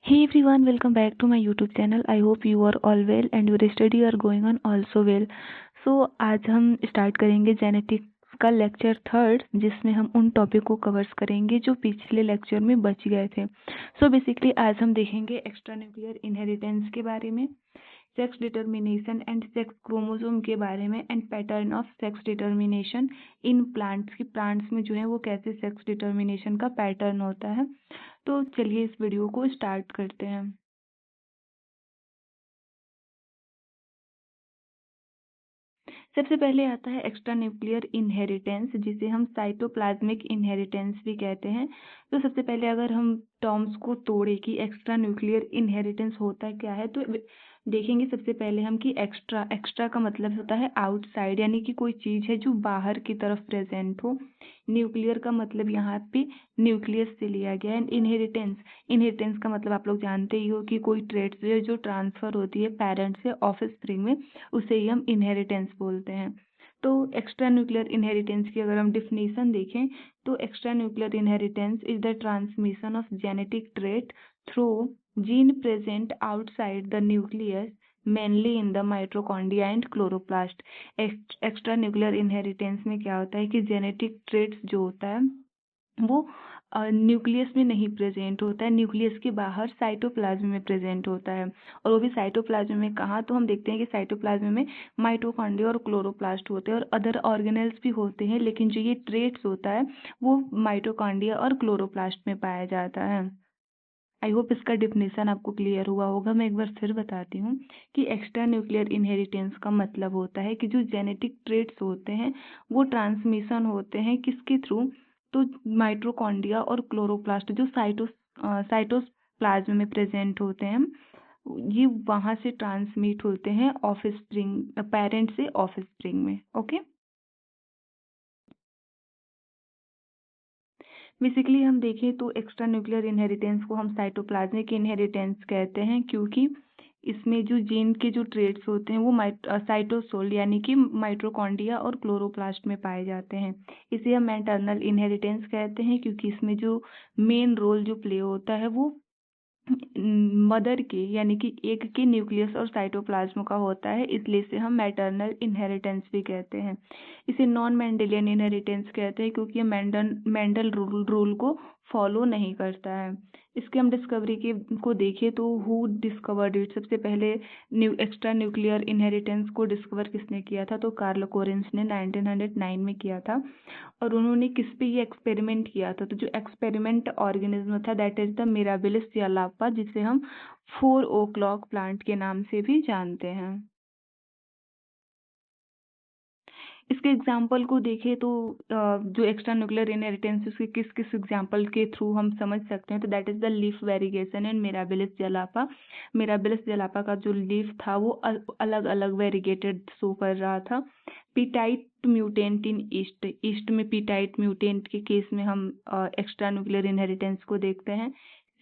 Hey everyone, welcome back to my YouTube channel. I hope you are all well and your study are going on also well. So आज हम start करेंगे genetics का lecture third, जिसमें हम उन topic को covers करेंगे जो पिछले लेक्चर में बच गए थे. सो बेसिकली आज हम देखेंगे एक्स्ट्रा न्यूक्लियर इनहेरिटेंस के बारे में, sex determination and sex chromosome के बारे में, and pattern of sex determination in plants की प्लांट्स में जो है वो कैसे सेक्स डिटर्मिनेशन का पैटर्न होता है. तो चलिए इस वीडियो को स्टार्ट करते हैं. सबसे पहले आता है एक्स्ट्रा न्यूक्लियर इनहेरिटेंस, जिसे हम साइटोप्लाज्मिक इनहेरिटेंस भी कहते हैं. तो सबसे पहले अगर हम टर्म्स को तोड़े कि एक्स्ट्रा न्यूक्लियर इनहेरिटेंस होता क्या है, तो देखेंगे सबसे पहले हम कि एक्स्ट्रा एक्स्ट्रा का मतलब होता है आउटसाइड, यानी कि कोई चीज़ है जो बाहर की तरफ प्रेजेंट हो. न्यूक्लियर का मतलब यहाँ पे न्यूक्लियस से लिया गया है. इनहेरिटेंस इनहेरिटेंस का मतलब आप लोग जानते ही हो कि कोई ट्रेट्स जो ट्रांसफर होती है पेरेंट से ऑफस्प्रिंग में, उसे ही हम इनहेरिटेंस बोलते हैं. तो एक्स्ट्रा न्यूक्लियर इनहेरिटेंस की अगर हम डिफिनीशन देखें, तो extra nuclear inheritance is the transmission of genetic trait through gene present outside the nucleus, mainly in the mitochondria and chloroplast. Extra nuclear inheritance में क्या होता है कि जेनेटिक ट्रेट्स जो होता है वो न्यूक्लियस में नहीं प्रेजेंट होता है, न्यूक्लियस के बाहर साइटोप्लाज्म में प्रेजेंट होता है. और वो भी साइटोप्लाज्म में कहाँ, तो हम देखते हैं कि साइटोप्लाज्म में माइटोकॉन्ड्रिया और क्लोरोप्लास्ट होते हैं और अदर ऑर्गेनेल्स भी होते हैं, लेकिन जो ये ट्रेट्स होता है वो माइटोकॉन्ड्रिया और क्लोरोप्लास्ट में पाया जाता है. आई होप इसका डिफिनेशन आपको क्लियर हुआ होगा. मैं एक बार फिर बताती हूँ कि एक्स्ट्रा न्यूक्लियर इनहेरिटेंस का मतलब होता है कि जो जेनेटिक ट्रेट्स होते हैं वो ट्रांसमिशन होते हैं किसके थ्रू, तो माइटोकॉन्ड्रिया और क्लोरोप्लास्ट जो साइटोप्लाज्म में प्रेजेंट होते हैं, ये वहाँ से ट्रांसमिट होते हैं ऑफस्प्रिंग, पेरेंट से ऑफस्प्रिंग में. ओके. बेसिकली हम देखें तो एक्स्ट्रा न्यूक्लियर इनहेरिटेंस को हम साइटोप्लाज्मिक इनहेरिटेंस कहते हैं, क्योंकि इसमें जो जीन के जो ट्रेट्स होते हैं वो साइटोसोल यानी कि माइटोकॉन्ड्रिया और क्लोरोप्लास्ट में पाए जाते हैं. इसे हम मैटरनल इनहेरिटेंस कहते हैं, क्योंकि इसमें जो मेन रोल जो प्ले होता है वो मदर के यानी कि एग के न्यूक्लियस और साइटोप्लाज्म का होता है, इसलिए इसे हम मैटरनल इनहेरिटेंस भी कहते हैं. इसे नॉन मेंडेलियन इनहेरिटेंस कहते हैं, क्योंकि ये मेंडल रूल को फॉलो नहीं करता है. इसके हम डिस्कवरी के को देखें तो हु डिस्कवर्ड इट, सबसे पहले एक्स्ट्रा न्यूक्लियर इनहेरिटेंस को डिस्कवर किसने किया था, तो कार्ल कोरेंस ने 1909 में किया था. और उन्होंने किस पे ये एक्सपेरिमेंट किया था, तो जो एक्सपेरिमेंट ऑर्गेनिज्म था दैट इज द मिराबिलिस ज़्यालापा, जिसे हम 4 o'clock प्लांट के नाम से भी जानते हैं. इसके एग्जाम्पल को देखें तो जो एक्स्ट्रा न्यूक्लियर इनहेरिटेंस उसके किस किस एग्जाम्पल के थ्रू हम समझ सकते हैं, तो that is the leaf variegation and mirabilis jalapa. Mirabilis jalapa का जो लीफ था वो अलग अलग वेरिगेटेड शो कर रहा था. पीटाइट म्यूटेंट इन ईस्ट, ईस्ट में पीटाइट म्यूटेंट के केस में हम एक्स्ट्रा न्यूक्लियर इनहेरिटेंस को देखते हैं.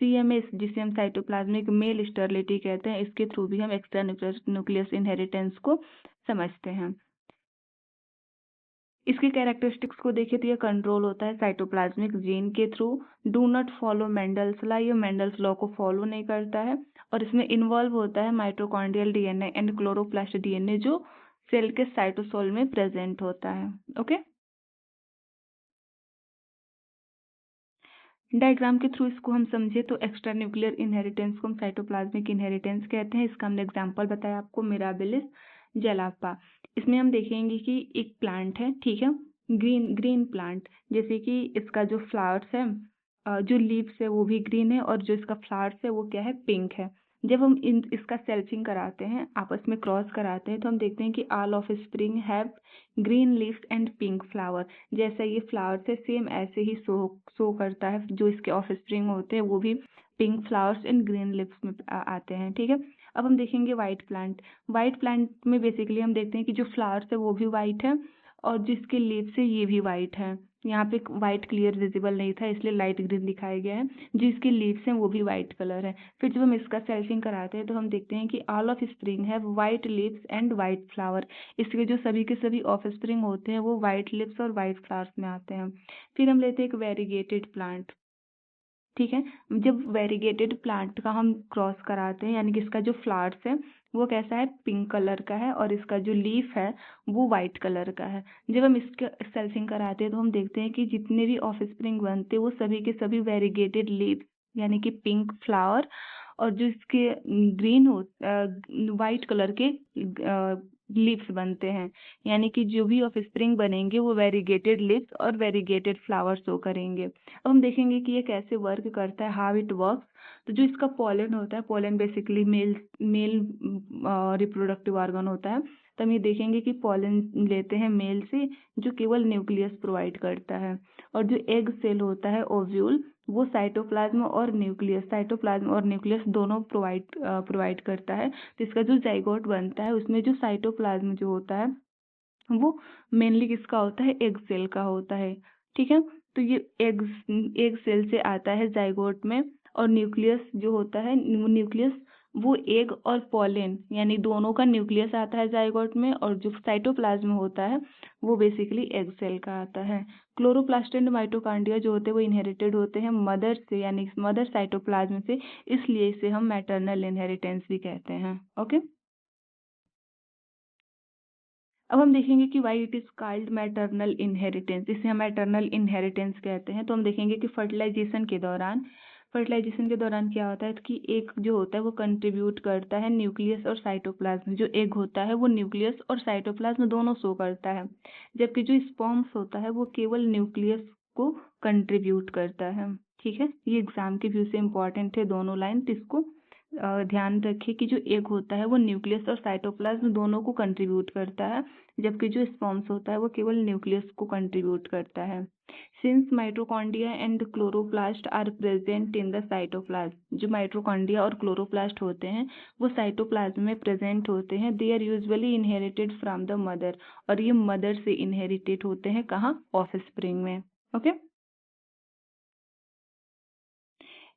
CMS जिसे हम साइटोप्लाज्मिक मेल स्टेरिलिटी कहते हैं, इसके थ्रू भी हम एक्स्ट्रा न्यूक्लियस इनहेरिटेंस को समझते हैं. इसके कैरेक्टरिस्टिक्स को देखें तो ये कंट्रोल होता है साइटोप्लाज्मिक जीन के through, do not follow Mendel's law, ये मेंडल्स लॉ को फॉलो नहीं करता है. और इसमें इन्वॉल्व होता है mitochondrial DNA and chloroplast DNA जो सेल के साइटोसोल में प्रेजेंट होता है. ओके. डायग्राम के थ्रू इसको हम समझे तो एक्स्ट्रा न्यूक्लियर इनहेरिटेंस को हम साइटोप्लाज्मिक इनहेरिटेंस कहते हैं. इसका हमने एग्जांपल बताया आपको, मिराबिलिस ज़्यालापा. इसमें हम देखेंगे कि एक प्लांट है, ठीक है, ग्रीन ग्रीन प्लांट, जैसे कि इसका जो फ्लावर्स है, जो लीव्स है वो भी ग्रीन है, और जो इसका फ्लावर्स है वो क्या है, पिंक है. जब हम इसका सेल्फिंग कराते हैं, आपस में क्रॉस कराते हैं, तो हम देखते हैं कि all of spring have green leaves and pink flower. जैसा ये फ्लावर्स है सेम ऐसे ही शो करता है, जो इसके ऑफ स्प्रिंग होते हैं वो भी pink flowers and green lips में आते हैं. ठीक है. अब हम देखेंगे वाइट प्लांट. वाइट प्लांट में बेसिकली हम देखते हैं कि जो फ्लावर्स है वो भी वाइट है, और जिसके लीव्स है ये भी वाइट है. यहाँ पे वाइट क्लियर विजिबल नहीं था इसलिए लाइट ग्रीन दिखाया गया है. जिसके लीव्स हैं वो भी वाइट कलर है. फिर जब हम इसका सेल्फिंग कराते हैं तो हम देखते हैं कि ऑल ऑफ स्प्रिंग है white leaves and white flower. इसके जो सभी के सभी ऑफ स्प्रिंग होते हैं वो वाइट लिप्स और वाइट फ्लावर्स में आते हैं. फिर हम लेते हैं एक वेरीगेटेड प्लांट. ठीक है। जब वेरीगेटेड प्लांट का हम क्रॉस कराते हैं, यानी कि इसका जो फ्लावर्स है वो कैसा है, पिंक कलर का है, और इसका जो लीफ है वो वाइट कलर का है। जब हम इसके सेल्फिंग कराते हैं तो हम देखते हैं कि जितने भी ऑफस्प्रिंग बनते हैं वो सभी के सभी वेरीगेटेड लीफ, यानी कि पिंक फ्लावर, और जो इसके ग्रीन हो वाइट कलर के लीव्स बनते हैं, यानी कि जो भी ऑफस्प्रिंग बनेंगे वो वेरीगेटेड लीव्स और वेरीगेटेड फ्लावर शो करेंगे। अब हम देखेंगे कि ये कैसे वर्क करता है, हाउ इट वर्क्स। तो जो इसका पॉलन होता है, pollen basically male reproductive organ होता है। तो हम ये देखेंगे कि पॉलन लेते हैं मेल से, जो केवल न्यूक्लियस प्रोवाइड करता है, और जो एग सेल होता है ओव्यूल, वो साइटोप्लाज्म और न्यूक्लियस दोनों प्रोवाइड करता है। तो इसका जो जाइगोट बनता है उसमें जो साइटोप्लाज्म जो होता है वो मेनली किसका होता है, एग सेल का होता है। ठीक है। तो ये एग सेल से आता है जाइगोट में, और न्यूक्लियस जो होता है, न्यूक्लियस वो एग और पॉलन यानी दोनों का न्यूक्लियस आता है जाइगोट में, और जो साइटोप्लाज्म होता है वो बेसिकली एग सेल का आता है। क्लोरोप्लास्ट एंड माइटोकॉन्ड्रिया जो होते हैं वो इनहेरिटेड होते हैं मदर से, यानी मदर साइटोप्लाज्म से, इसलिए इसे हम मैटरनल इनहेरिटेंस भी कहते हैं। ओके। अब हम देखेंगे कि why it is called maternal inheritance, इसे हम मैटरनल इनहेरिटेंस कहते हैं। तो हम देखेंगे कि फर्टिलाइजेशन के दौरान क्या होता है कि एक जो होता है वो कंट्रीब्यूट करता है न्यूक्लियस और साइटोप्लाज्म। जो एग होता है वो न्यूक्लियस और साइटोप्लाज्म दोनों शो करता है, जबकि जो स्पर्म्स होता है वो केवल न्यूक्लियस को कंट्रीब्यूट करता है। ठीक है, ये एग्जाम के व्यू से इम्पोर्टेंट है दोनों लाइन, तो इसको ध्यान रखिए कि जो एग होता है वो न्यूक्लियस और साइटोप्लाज्म दोनों को कंट्रीब्यूट करता है, जबकि जो स्पर्म्स होता है वो केवल न्यूक्लियस को कंट्रीब्यूट करता है। Since mitochondria and chloroplast are present in the cytoplasm, जो माइटोकॉन्ड्रिया और क्लोरोप्लास्ट होते हैं वो साइटोप्लाज्म में प्रेजेंट होते हैं। They are usually inherited from the mother, और ये मदर से इनहेरिटेड होते हैं कहाँ, ऑफस्प्रिंग में। ओके।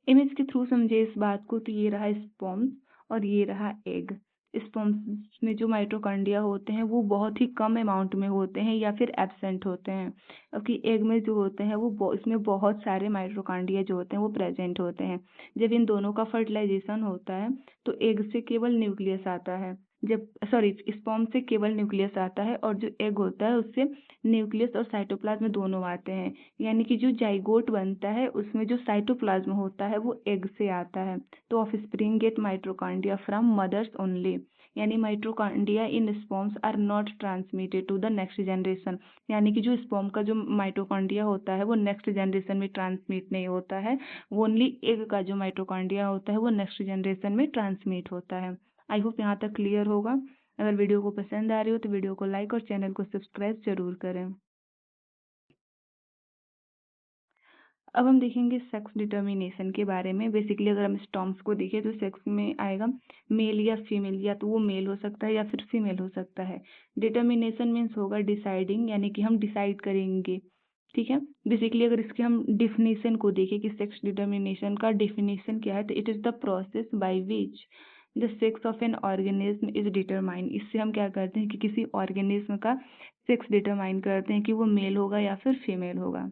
इमेज के थ्रू समझे इस बात को, तो ये रहा स्पर्म्स और ये रहा एग। स्पर्म्स में जो माइटोकॉन्ड्रिया होते हैं वो बहुत ही कम अमाउंट में होते हैं या फिर एब्सेंट होते हैं, जबकि एग में जो होते हैं वो इसमें बहुत सारे माइटोकॉन्ड्रिया जो होते हैं वो प्रेजेंट होते हैं। जब इन दोनों का फर्टिलाइजेशन होता है तो एग से केवल न्यूक्लियस आता है, जब स्पर्म से केवल न्यूक्लियस आता है, और जो एग होता है उससे न्यूक्लियस और साइटोप्लाज्म दोनों आते हैं। यानी कि जो जाइगोट बनता है उसमें जो साइटोप्लाज्म होता है वो एग से आता है। तो offspring get mitochondria from mothers only, यानी mitochondria in sperms are not transmitted to the next generation, यानी कि जो स्पर्म का जो माइटोकॉन्ड्रिया होता है वो नेक्स्ट जनरेशन में ट्रांसमिट नहीं होता है, वो ओनली एग का जो माइटोकॉन्ड्रिया होता है वो नेक्स्ट जनरेशन में ट्रांसमिट होता है। आई होप यहाँ तक क्लियर होगा। अगर वीडियो को पसंद आ रही हो तो वीडियो को लाइक और चैनल को सब्सक्राइब जरूर करें। अब हम देखेंगे सेक्स डिटर्मिनेशन के बारे में। बेसिकली अगर हम इस टर्म्स को देखें तो सेक्स में आएगा मेल या फीमेल, या तो वो मेल हो सकता है या फिर फीमेल हो सकता है। डिटर्मिनेशन मीन्स होगा डिसाइडिंग, यानी कि हम डिसाइड करेंगे। ठीक है। बेसिकली अगर इसके हम डिफिनीशन को देखें कि सेक्स डिटर्मिनेशन का डिफिनीशन क्या है, तो it is the process by which the sex of an organism is determine. इससे हम क्या करते हैं कि किसी ऑर्गेनिज्म का सेक्स डिटरमाइन करते हैं कि वो मेल होगा या फिर फीमेल होगा।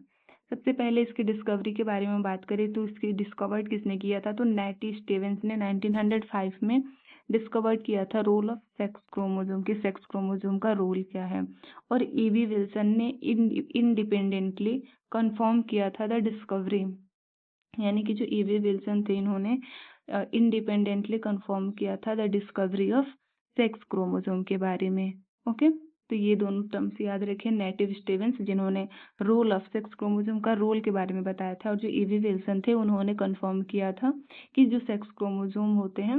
सबसे पहले इसकी डिस्कवरी के बारे में बात करें तो इसकी डिस्कवर्ड किसने किया था, तो नेटी स्टीवेंस ने 1905 में डिस्कवर्ड किया था रोल ऑफ सेक्स क्रोमोसोम, की सेक्स क्रोमोसोम का रोल क्या है। और ईवी विल्सन ने इंडिपेंडेंटली कंफर्म किया था द डिस्कवरी, यानी कि जो ईवी विल्सन थे इन्होंने इंडिपेंडेंटली कंफर्म किया था the discovery of sex chromosome के बारे में। ओके। तो ये दोनों टर्म्स याद रखें, नेटिव स्टीवेंस जिन्होंने रोल ऑफ सेक्स क्रोमोसोम का रोल के बारे में बताया था, और जो ईवी विल्सन थे उन्होंने कंफर्म किया था कि जो सेक्स क्रोमोसोम होते हैं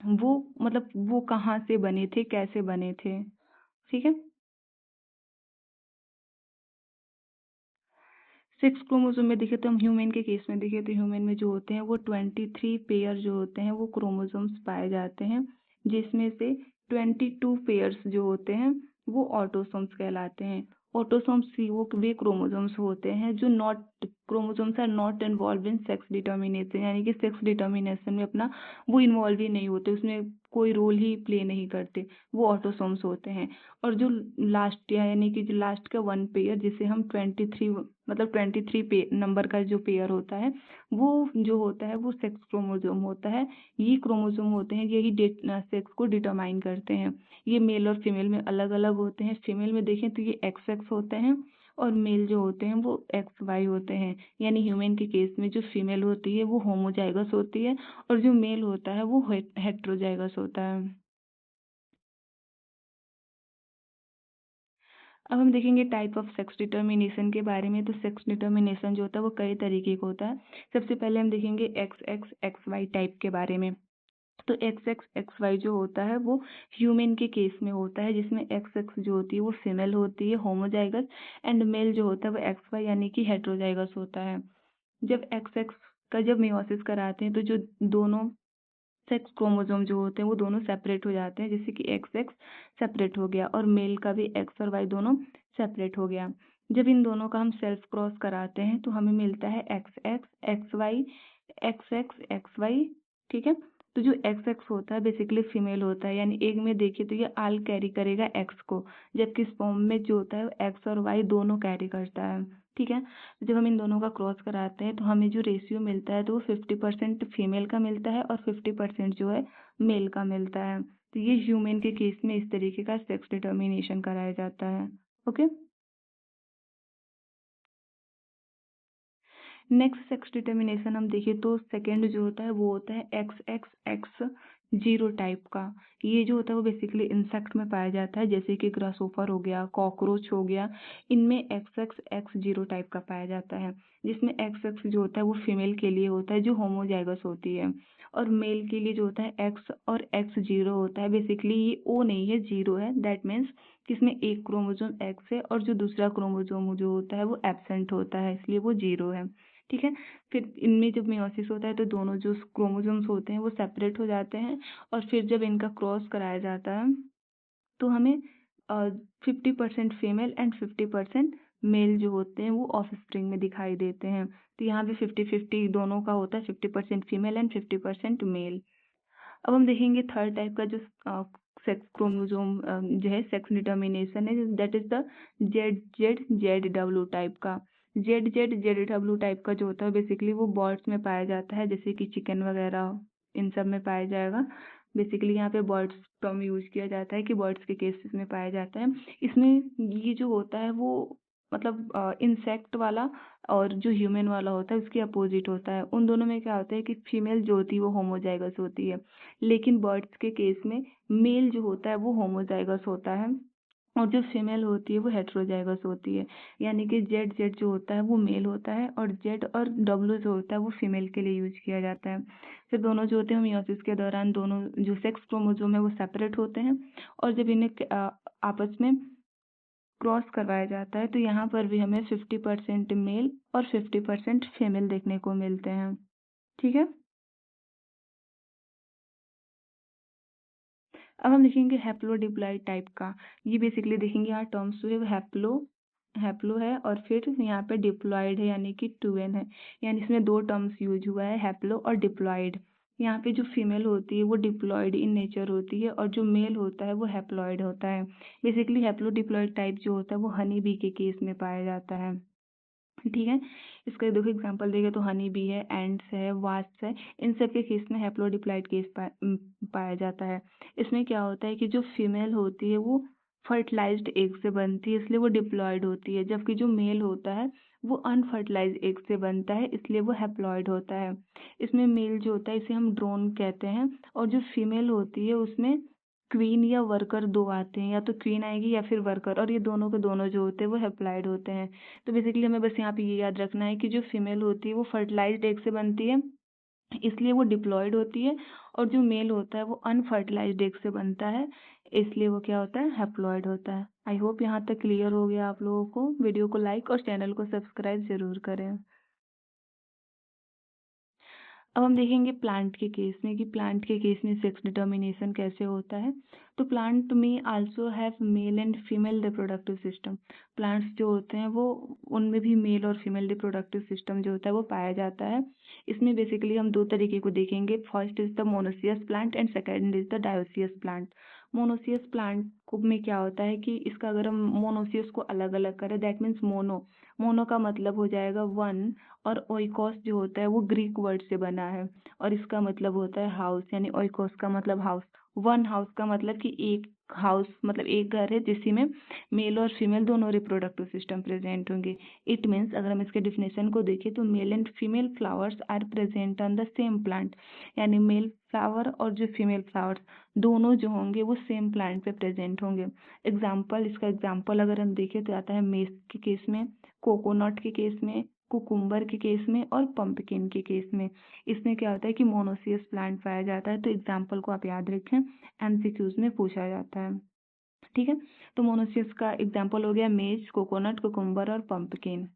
वो मतलब वो कहाँ से बने थे, कैसे बने थे। ठीक है। सेक्स क्रोमोसोम में देखें तो हम ह्यूमन के केस में देखें तो ह्यूमन में जो होते हैं वो 23 पेयर जो होते हैं वो क्रोमोसोम्स पाए जाते हैं, जिसमें से 22 पेयर्स जो होते हैं वो ऑटोसोम्स कहलाते हैं। ऑटोसोम्स वो वे क्रोमोसोम्स होते हैं जो not chromosomes are not involve in sex determination, यानी कि सेक्स डिटर्मिनेशन में अपना वो इन्वॉल्व ही नहीं होते, उसमें कोई रोल ही प्ले नहीं करते, वो ऑटोसोम्स होते हैं। और जो लास्ट यानी कि जो लास्ट का वन पेयर जिसे हम 23 मतलब 23 नंबर का जो पेयर होता है वो जो होता है वो सेक्स क्रोमोसोम होता है। ये क्रोमोसोम होते हैं यही सेक्स को डिटरमाइन करते हैं। ये मेल और फीमेल में अलग अलग होते हैं। फीमेल में देखें तो ये एक्स एक्स होते हैं और मेल जो होते हैं वो एक्स वाई होते हैं। यानी ह्यूमन के केस में जो फीमेल होती है वो होमोजाइगस होती है और जो मेल होता है वो हेट्रोजाइगस होता है। अब हम देखेंगे टाइप ऑफ सेक्स डिटर्मिनेशन के बारे में। तो सेक्स डिटर्मिनेशन जो होता है वो कई तरीके का होता है। सबसे पहले हम देखेंगे X X X Y type के बारे में। तो एक्स एक्स एक्स वाई जो होता है वो ह्यूमन के केस में होता है, जिसमें एक्स एक्स जो होती है वो फीमेल होती है होमोजाइगस, एंड मेल जो होता है वो एक्स वाई यानी कि हेट्रोजाइगस होता है। जब एक्स एक्स का जब मेयोसिस कराते हैं तो जो दोनों सेक्स क्रोमोसोम जो होते हैं वो दोनों सेपरेट हो जाते हैं, जैसे कि एक्स एक्स सेपरेट हो गया और मेल का भी एक्स और वाई दोनों सेपरेट हो गया। जब इन दोनों का हम सेल्फ क्रॉस कराते हैं तो हमें मिलता है X X X Y X X X Y. ठीक है। तो जो एक्स एक्स होता है बेसिकली फीमेल होता है, यानी एक में देखिए तो ये आल कैरी करेगा एक्स को, जबकि स्पर्म में जो होता है एक्स और वाई दोनों कैरी करता है। ठीक है। जब हम इन दोनों का क्रॉस कराते हैं तो हमें जो रेशियो मिलता है तो वो 50% फीमेल का मिलता है और 50% जो है मेल का मिलता है। तो ये ह्यूमन के केस में इस तरीके का सेक्स डिटर्मिनेशन कराया जाता है। ओके। नेक्स्ट सेक्स डिटर्मिनेशन हम देखें तो सेकेंड जो होता है वो होता है X X x zero type का। ये जो होता है वो बेसिकली इंसेक्ट में पाया जाता है, जैसे कि ग्रासोफर हो गया, कॉकरोच हो गया, इनमें x X x zero type का पाया जाता है। जिसमें एक्स एक्स जो होता है वो फीमेल के लिए होता है जो होमोजाइगस होती है, और मेल के लिए जो होता है एक्स और एक्स जीरो होता है। बेसिकली ये ओ नहीं है, जीरो है। दैट मीन्स कि इसमें एक क्रोमोसोम एक्स है और जो दूसरा क्रोमोसोम जो होता है वो एब्सेंट होता है, इसलिए वो जीरो है। ठीक है। फिर इनमें जब मेयोसिस होता है तो दोनों जो क्रोमोसोम्स होते हैं वो सेपरेट हो जाते हैं, और फिर जब इनका क्रॉस कराया जाता है तो हमें 50% फीमेल एंड 50% मेल जो होते हैं वो ऑफस्प्रिंग में दिखाई देते हैं। तो यहाँ पे 50-50 दोनों का होता है, 50% फीमेल एंड 50% मेल। अब हम देखेंगे थर्ड टाइप का जो सेक्स क्रोमोसोम जो है सेक्स डिटर्मिनेशन है, that is the Z Z Z W type का। Z Z Z W type का जो होता है बेसिकली वो बर्ड्स में पाया जाता है, जैसे कि चिकन वगैरह इन सब में पाया जाएगा। बेसिकली यहाँ पे बर्ड्स टर्म यूज किया जाता है कि बर्ड्स के केसेस में पाया जाता है। इसमें ये जो होता है वो मतलब इंसेक्ट वाला और जो ह्यूमन वाला होता है उसके अपोजिट होता है। उन दोनों में क्या होता है कि फीमेल जो होती है वो होमोजाइगस होती है, लेकिन बर्ड्स के केस में मेल जो होता है वो होमोजाइगस होता है और जो फीमेल होती है वो हेट्रोजाइगस होती है। यानी कि जेड जेड जो होता है वो मेल होता है और जेड और डब्ल्यू जो होता है वो फीमेल के लिए यूज किया जाता है। फिर दोनों जो होते हैं मियोसिस के दौरान दोनों जो सेक्स क्रोमोसोम है वो सेपरेट होते हैं, और जब इन्हें आपस में क्रॉस करवाया जाता है तो यहाँ पर भी हमें 50% मेल और 50% फीमेल देखने को मिलते हैं। ठीक है। अब हम देखेंगे हैप्लोडिप्लॉइड टाइप का। ये बेसिकली देखेंगे यहाँ टर्म्स जो है वो हैप्लो हैप्लो है और फिर यहाँ पे डिप्लॉइड है यानी कि 2n है। यानी इसमें दो टर्म्स यूज हुआ है, हैप्लो और डिप्लॉइड। यहाँ पे जो फीमेल होती है वो डिप्लॉइड इन नेचर होती है और जो मेल होता है वो हैप्लॉइड होता है। बेसिकली हैप्लोडिप्लॉइड टाइप जो होता है वो हनी बी के केस में पाया जाता है। ठीक है। इसका देखो एग्जांपल देखें तो हनी बी है, एंड्स है, वास्प है, इन सब के केस में हैप्लोडिप्लॉइड केस पाया जाता है। इसमें क्या होता है कि जो फीमेल होती है वो फर्टिलाइज्ड एग से बनती है, इसलिए वो डिप्लॉयड होती है, जबकि जो मेल होता है वो अनफर्टिलाइज्ड एग से बनता है, इसलिए वो हैप्लॉइड होता है। इसमें मेल जो होता है इसे हम ड्रोन कहते हैं, और जो फीमेल होती है उसमें क्वीन या वर्कर दो आते हैं, या तो क्वीन आएगी या फिर वर्कर, और ये दोनों के दोनों जो होते हैं वो हैप्लॉइड होते हैं। तो बेसिकली हमें बस यहाँ पे ये याद रखना है कि जो फीमेल होती है वो फर्टिलाइज्ड एग से बनती है, इसलिए वो डिप्लॉयड होती है, और जो मेल होता है वो अनफर्टिलाइज्ड एग से बनता है, इसलिए वो क्या होता है, हैप्लॉयड होता है। आई होप यहाँ तक क्लियर हो गया आप लोगों को। वीडियो को लाइक और चैनल को सब्सक्राइब जरूर करें। अब हम देखेंगे प्लांट के केस में कि प्लांट के केस में सेक्स डिटर्मिनेशन कैसे होता है। तो प्लांट में also have mail and female reproductive system. Plants जो होते हैं वो उनमें भी मेल और फीमेल रिप्रोडक्टिव सिस्टम जो होता है वो पाया जाता है। इसमें बेसिकली हम दो तरीके को देखेंगे। First is the monoecious plant and second is the dioecious plant. Monoecious plant को में क्या होता है कि इसका अगर हम मोनोसियस को अलग अलग करें दैट मीन्स मोनो का मतलब हो जाएगा वन, और ओइकोस जो होता है वो ग्रीक वर्ड से बना है और इसका मतलब होता है हाउस, यानी ओइकोस का मतलब हाउस। वन हाउस का मतलब कि एक हाउस मतलब एक घर है जिसी में मेल और फीमेल दोनों रिप्रोडक्टिव सिस्टम प्रेजेंट होंगे। इट मीन्स अगर हम इसके डिफिनेशन को देखें तो male and female flowers are present on the same plant, यानी मेल फ्लावर और जो फीमेल फ्लावर्स दोनों जो होंगे वो सेम प्लांट पे प्रेजेंट होंगे। एग्जाम्पल, इसका एग्जाम्पल अगर हम देखें तो आता है मेस के केस में, कोकोनट के केस में, कुकुम्बर के केस में और पंपकिन के केस में। इसमें क्या होता है कि मोनोसियस प्लांट पाया जाता है। तो एग्जाम्पल को आप याद रखें, एमसीक्यूज में पूछा जाता है। ठीक है, तो मोनोसियस का एग्जाम्पल हो गया मेज, कोकोनट, कुकुम्बर और पंपकिन।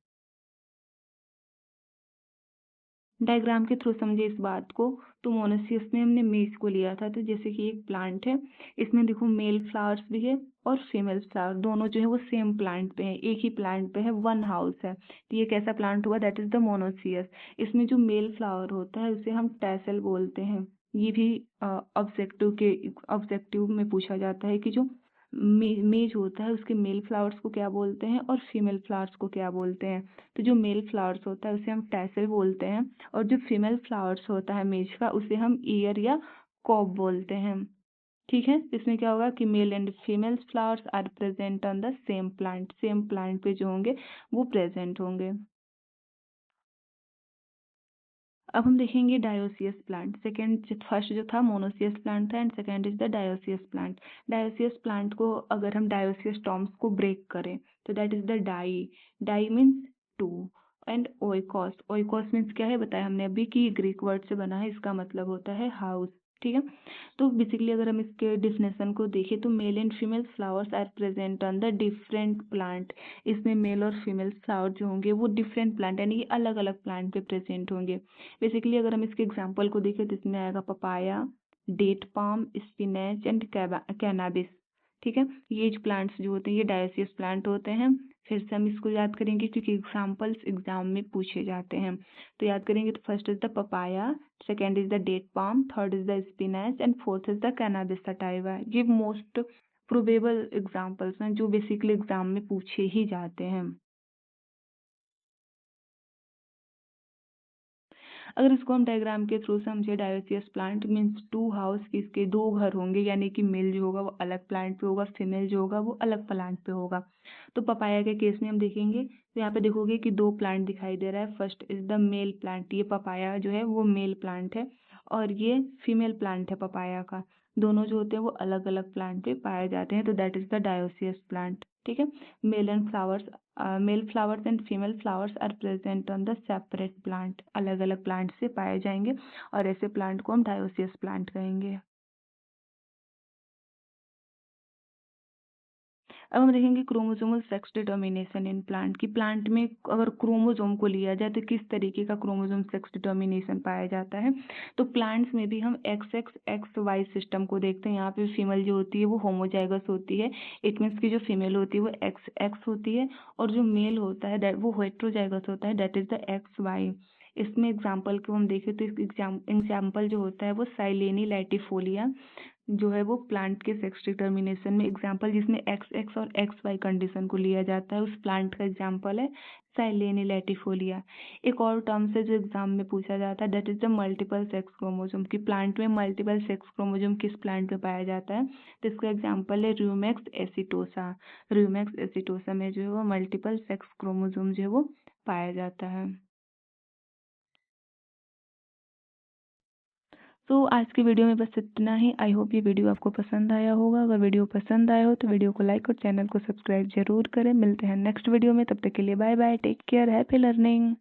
डायग्राम के थ्रू समझे इस बात को। तो मोनोसियस में हमने मेज को लिया था, तो जैसे कि एक प्लांट है, इसमें देखो मेल फ्लावर्स भी है और फीमेल फ्लावर दोनों जो है वो सेम प्लांट पे है, एक ही प्लांट पे है, वन हाउस है। तो ये कैसा प्लांट हुआ, दैट इज द मोनोसियस। इसमें जो मेल फ्लावर होता है उसे हम टैसल बोलते हैं। ये भी ऑब्जेक्टिव में पूछा जाता है कि जो मेज होता है उसके मेल फ्लावर्स को क्या बोलते हैं और फीमेल फ्लावर्स को क्या बोलते हैं। तो जो मेल फ्लावर्स होता है उसे हम टैसल बोलते हैं और जो फीमेल फ्लावर्स होता है मेज का उसे हम ईयर या कॉब बोलते हैं। ठीक है, इसमें क्या होगा कि male and female flowers are present on the same plant पे जो होंगे वो प्रेजेंट होंगे। अब हम देखेंगे डायोसियस प्लांट। फर्स्ट जो था मोनोसियस प्लांट था and second is the dioecious plant. Dioecious plant को अगर हम डायोसियस टर्म्स को ब्रेक करें तो that is the di means two, and oikos means क्या है बताया हमने अभी कि ग्रीक वर्ड से बना है, इसका मतलब होता है हाउस। ठीक है, तो बेसिकली अगर हम इसके डिफिनेशन को देखें तो male and female flowers are present on the different plant. इसमें मेल और फीमेल फ्लावर जो होंगे वो डिफरेंट प्लांट यानी कि अलग अलग प्लांट पे प्रेजेंट होंगे। बेसिकली अगर हम इसके एग्जांपल को देखें तो इसमें आएगा papaya, date palm, spinach and cannabis. ठीक है, ये जो प्लांट्स जो होते हैं ये डायोसियस प्लांट होते हैं। फिर से हम इसको याद करेंगे क्योंकि एग्जांपल्स एग्जाम में पूछे जाते हैं। तो याद करेंगे तो first is the papaya, second is the date palm, third is the spinach and fourth is the cannabis sativa. ये मोस्ट प्रोबेबल एग्जांपल्स हैं जो बेसिकली एग्जाम में पूछे ही जाते हैं। अगर इसको हम डायग्राम के थ्रू समझे, dioecious plant means two house, इसके दो घर होंगे यानी कि मेल जो होगा वो अलग प्लांट पे होगा, फीमेल जो होगा वो अलग प्लांट पे होगा। तो पपाया के केस में हम देखेंगे तो यहाँ पे देखोगे कि दो प्लांट दिखाई दे रहा है। First is the male plant, ये पपाया जो है वो मेल प्लांट है और ये फीमेल प्लांट है पपाया का। दोनों जो होते हैं वो अलग अलग प्लांट पे पाए जाते हैं, तो that is the dioecious plant. ठीक है, male flowers and female flowers are present on the separate plant, अलग अलग प्लांट से पाए जाएंगे और ऐसे प्लांट को हम डायोसियस प्लांट कहेंगे। अब हम देखेंगे chromosomal sex determination in plant की प्लांट में अगर क्रोमोसोम को लिया जाए तो किस तरीके का क्रोमोसोम सेक्स डिटर्मिनेशन पाया जाता है। तो प्लांट्स में भी हम X X X Y system को देखते हैं। यहाँ पे फीमेल जो होती है वो होमोजाइगस होती है, इट मीन्स की जो फीमेल होती है वो एक्स एक्स होती है और जो मेल होता है वो हेट्रोजाइगस होता है, that is the X Y. इसमें एग्जाम्पल को हम देखें तो एग्जाम्पल जो होता है वो साइलेनी लैटिफोलिया जो है वो प्लांट के सेक्स डिटर्मिनेशन में एग्जाम्पल, जिसमें एक्स एक्स और एक्स वाई कंडीशन को लिया जाता है, उस प्लांट का एग्जाम्पल है साइलेनी लैटिफोलिया। एक और टर्म से जो एग्जाम में पूछा जाता है that is the multiple sex chromosome, कि प्लांट में मल्टीपल सेक्स क्रोमोसोम किस प्लांट में पाया जाता है। तो इसका एग्जाम्पल है रूमेक्स एसिटोसा। रूमेक्स एसिटोसा में जो है वो मल्टीपल सेक्स क्रोमोसोम जो है वो पाया जाता है। तो आज की वीडियो में बस इतना ही। आई होप ये वीडियो आपको पसंद आया होगा। अगर वीडियो पसंद आया हो तो वीडियो को लाइक और चैनल को सब्सक्राइब जरूर करें। मिलते हैं नेक्स्ट वीडियो में, तब तक के लिए bye bye, take care, happy learning.